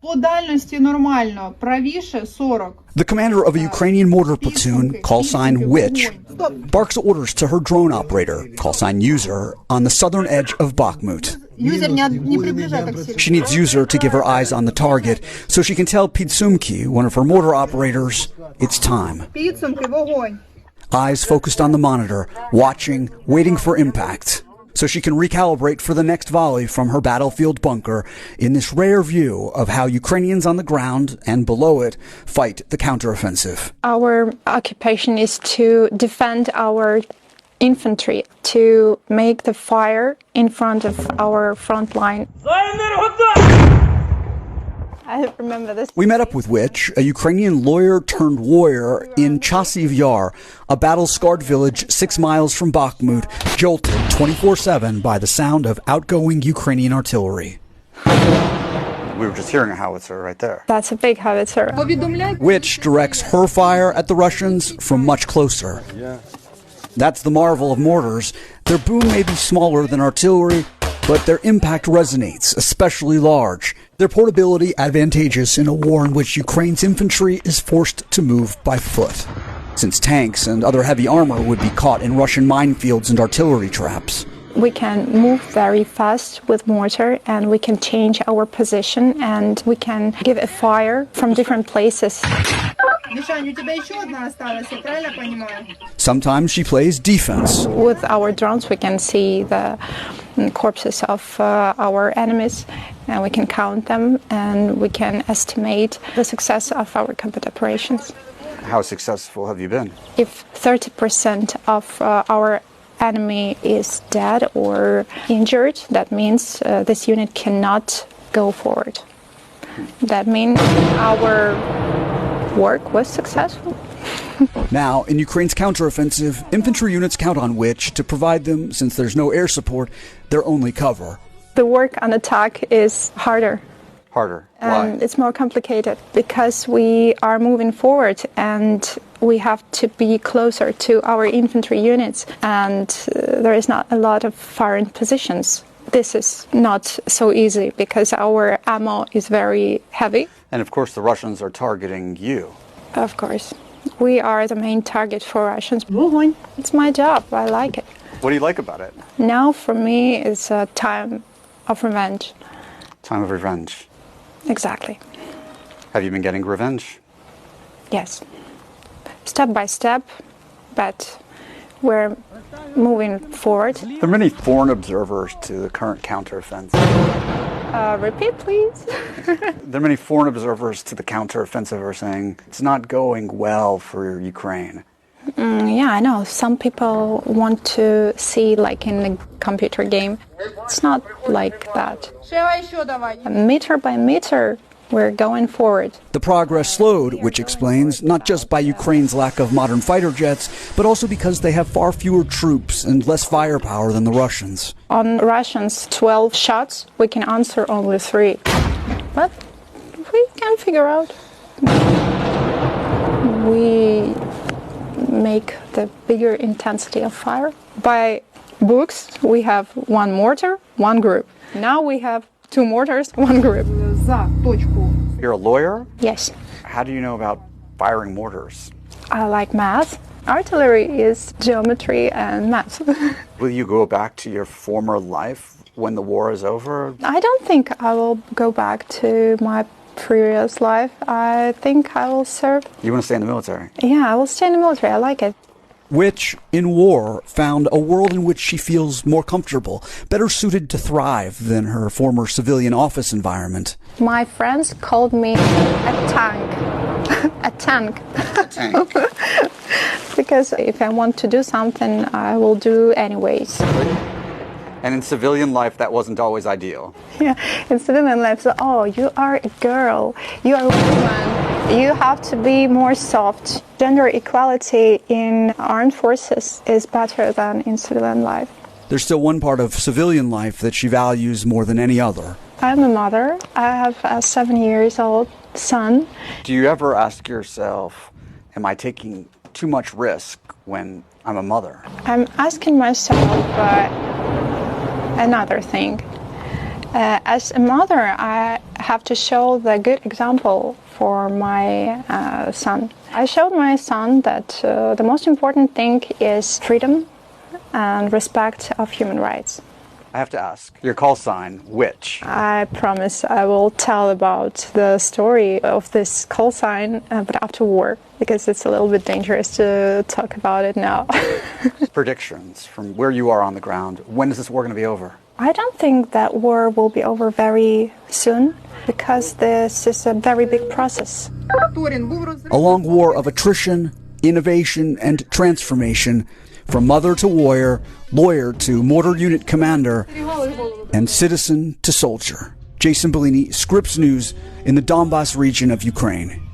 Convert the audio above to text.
По дальности нормально, правіше 40. The commander of a Ukrainian mortar platoon, call sign Witch, barks orders to her drone operator, call sign User, on the southern edge of Bakhmut. She needs User to give her eyes on the target so she can tell Pidsumki, one of her mortar operators, it's time. Eyes focused on the monitor, watching, waiting for impact, so she can recalibrate for the next volley from her battlefield bunker in this rare view of how Ukrainians on the ground and below it fight the counteroffensive. Our occupation is to defend our infantry, to make the fire in front of our front line. I remember this. We met up with Witch, a Ukrainian lawyer turned warrior in Chasiv Yar, a battle-scarred village 6 miles from Bakhmut, jolted 24/7 by the sound of outgoing Ukrainian artillery. We were just hearing a howitzer right there. That's a big howitzer. Witch directs her fire at the Russians from much closer. That's the marvel of mortars. Their boom may be smaller than artillery, but their impact resonates, especially large. Their portability advantageous in a war in which Ukraine's infantry is forced to move by foot, since tanks and other heavy armor would be caught in Russian minefields and artillery traps. We can move very fast with mortar, and we can change our position, and we can give a fire from different places. Sometimes she plays defense. With our drones, we can see the corpses of our enemies, and we can count them, and we can estimate the success of our combat operations. How successful have you been? If 30% of our enemy is dead or injured, that means this unit cannot go forward. That means our work was successful. Now, in Ukraine's counteroffensive, infantry units count on Witch to provide them, since there's no air support, their only cover. The work on attack is harder. Harder? Why? It's more complicated because we are moving forward and we have to be closer to our infantry units, and there is not a lot of firing positions. This is not so easy because our ammo is very heavy. And of course the Russians are targeting you. Of course. We are the main target for Russians. It's my job. I like it. What do you like about it? Now for me it's a time of revenge. Time of revenge. Exactly. Have you been getting revenge? Yes. Step by step, but we're moving forward. There are many foreign observers to the current counteroffensive. Repeat, please. There are many foreign observers to the counteroffensive are saying it's not going well for Ukraine. Yeah, I know. Some people want to see like in a computer game. It's not like that. Meter by meter, we're going forward. The progress slowed, which explains, not just by Ukraine's lack of modern fighter jets, but also because they have far fewer troops and less firepower than the Russians. On Russians, 12 shots, we can answer only 3. But we can figure out. We make the bigger intensity of fire. By books, we have 1 mortar, 1 group. Now we have 2 mortars, 1 group. You're a lawyer? Yes. How do you know about firing mortars? I like math. Artillery is geometry and math. Will you go back to your former life when the war is over? I don't think I will go back to my previous life. I think I will serve. You want to stay in the military? Yeah, I will stay in the military. I like it. Witch, in war, found a world in which she feels more comfortable, better suited to thrive than her former civilian office environment. My friends called me a tank. A tank. A tank. Because if I want to do something, I will do anyways. And in civilian life, that wasn't always ideal. Yeah, in civilian life, so, oh, you are a girl, you are a woman, you have to be more soft. Gender equality in armed forces is better than in civilian life. There's still one part of civilian life that she values more than any other. I'm a mother. I have a 7-year-old son. Do you ever ask yourself, am I taking too much risk when I'm a mother? I'm asking myself another thing. As a mother, I have to show the good example for my son. I showed my son that the most important thing is freedom and respect of human rights. I have to ask, your call sign, which? I promise I will tell about the story of this call sign, but after war, because it's a little bit dangerous to talk about it now. Predictions from where you are on the ground. When is this war going to be over? I don't think that war will be over very soon, because this is a very big process. A long war of attrition, innovation, and transformation, from mother to warrior, lawyer to mortar unit commander, and citizen to soldier. Jason Bellini, Scripps News in the Donbas region of Ukraine.